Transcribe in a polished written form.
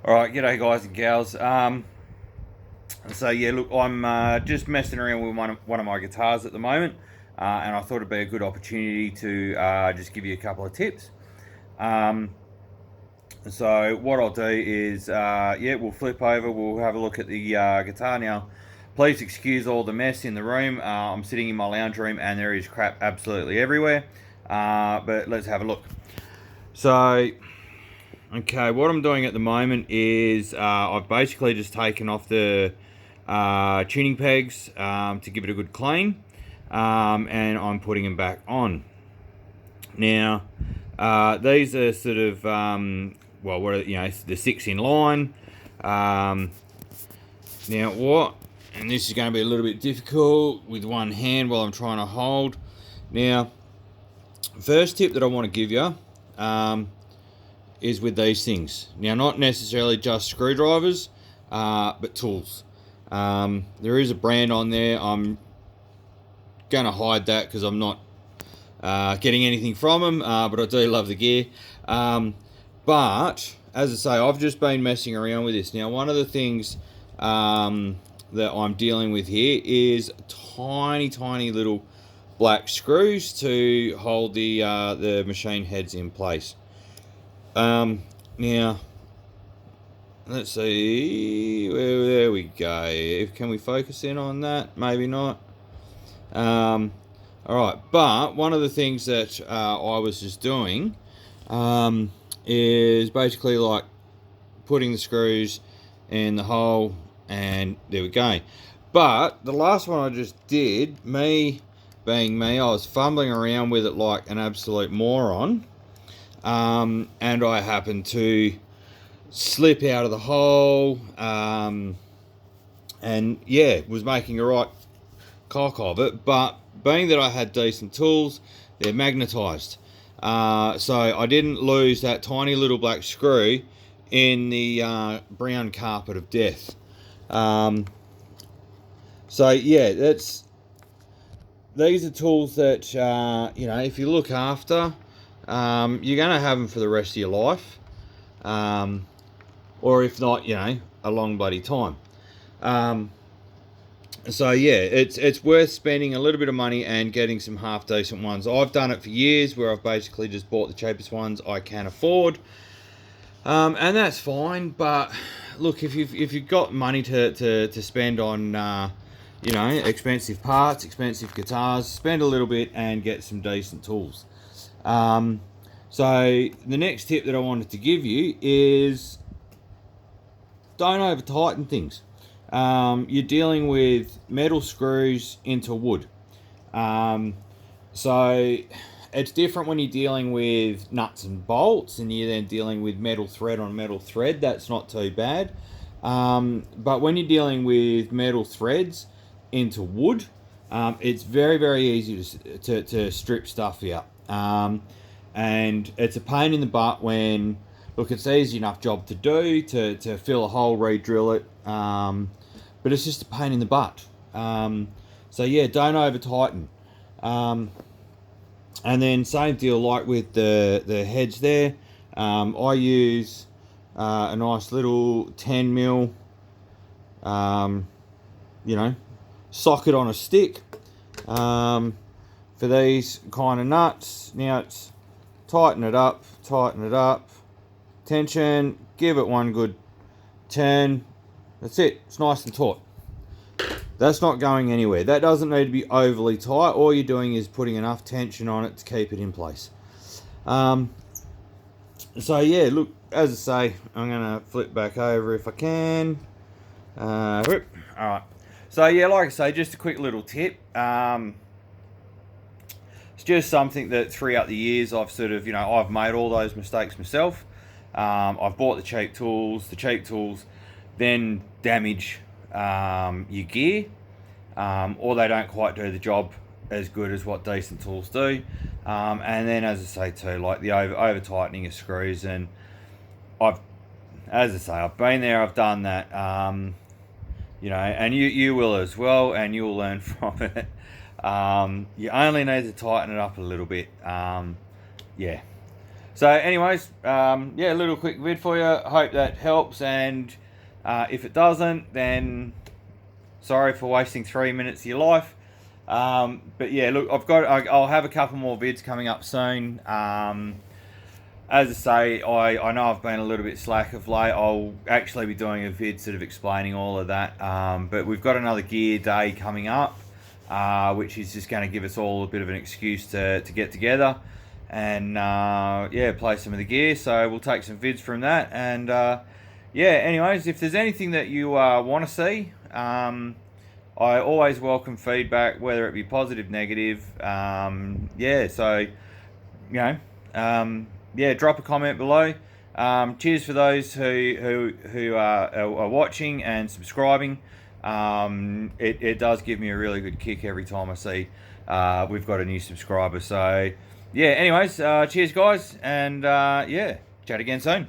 All right, g'day guys and gals. So yeah, look, I'm just messing around with one of my guitars at the moment, and I thought it'd be a good opportunity to just give you a couple of tips. Um, so what I'll do is, yeah, we'll flip over, we'll have a look at the guitar now. Please excuse all the mess in the room. I'm sitting in my lounge room, and there is crap absolutely everywhere. But let's have a look. So okay, what I'm doing at the moment is I've basically just taken off the tuning pegs to give it a good clean, and I'm putting them back on. Now, these are sort of well, what are, the 6 in line. Now, what? And this is going to be a little bit difficult with one hand while I'm trying to hold. Now, first tip that I want to give you. Is with these things. Now, not necessarily just screwdrivers, but tools. There is a brand on there. I'm going to hide that because I'm not getting anything from them, but I do love the gear. But, as I say, I've just been messing around with this. Now, one of the things that I'm dealing with here is tiny, tiny little black screws to hold the machine heads in place. Now, let's see. There we go. Can we focus in on that? Maybe not. All right. But one of the things that I was just doing is basically like putting the screws in the hole, and there we go. But the last one I just did, me being me, I was fumbling around with it like an absolute moron. And I happened to slip out of the hole, and yeah, was making a right cock of it. But being that I had decent tools, they're magnetised, so I didn't lose that tiny little black screw in the brown carpet of death. So yeah, these are tools that if you look after. You're going to have them for the rest of your life, or if not, a long bloody time. So yeah, it's worth spending a little bit of money and getting some half decent ones. I've done it for years, where I've basically just bought the cheapest ones I can afford, and that's fine. But look, if you've got money to spend on expensive parts, expensive guitars, spend a little bit and get some decent tools. So the next tip that I wanted to give you is don't over tighten things. You're dealing with metal screws into wood. So it's different when you're dealing with nuts and bolts and you're then dealing with metal thread on metal thread. That's not too bad. But when you're dealing with metal threads into wood, it's very, very easy to strip stuff out. And it's a pain in the butt when, look, it's an easy enough job to do, to fill a hole, re-drill it, but it's just a pain in the butt. So yeah, don't over tighten. And then same deal like with the heads there. I use a nice little 10 mil, socket on a stick for these kind of nuts. Now it's tighten it up, tension, give it one good turn. That's it. It's nice and taut. That's not going anywhere. That doesn't need to be overly tight. All you're doing is putting enough tension on it to keep it in place. So yeah, look, as I say, I'm going to flip back over if I can. Alright. So yeah, like I say, just a quick little tip. It's just something that throughout the years I've sort of, I've made all those mistakes myself. I've bought the cheap tools. The cheap tools then damage your gear, or they don't quite do the job as good as what decent tools do. And then, as I say too, like the over tightening of screws, and I've been there, I've done that. And you will as well, and you'll learn from it. You only need to tighten it up a little bit. Yeah. So anyways, yeah, a little quick vid for you. Hope that helps, and if it doesn't, then sorry for wasting 3 minutes of your life. But yeah, look, I'll have a couple more vids coming up soon. As I say, I know I've been a little bit slack of late. I'll actually be doing a vid sort of explaining all of that. But we've got another gear day coming up, which is just going to give us all a bit of an excuse to get together and yeah, play some of the gear. So we'll take some vids from that. And yeah, anyways, if there's anything that you want to see, I always welcome feedback, whether it be positive, negative. Yeah, so you know, yeah, drop a comment below. Cheers for those who are watching and subscribing. It does give me a really good kick every time I see we've got a new subscriber. So yeah, anyways, cheers guys, and yeah, chat again soon.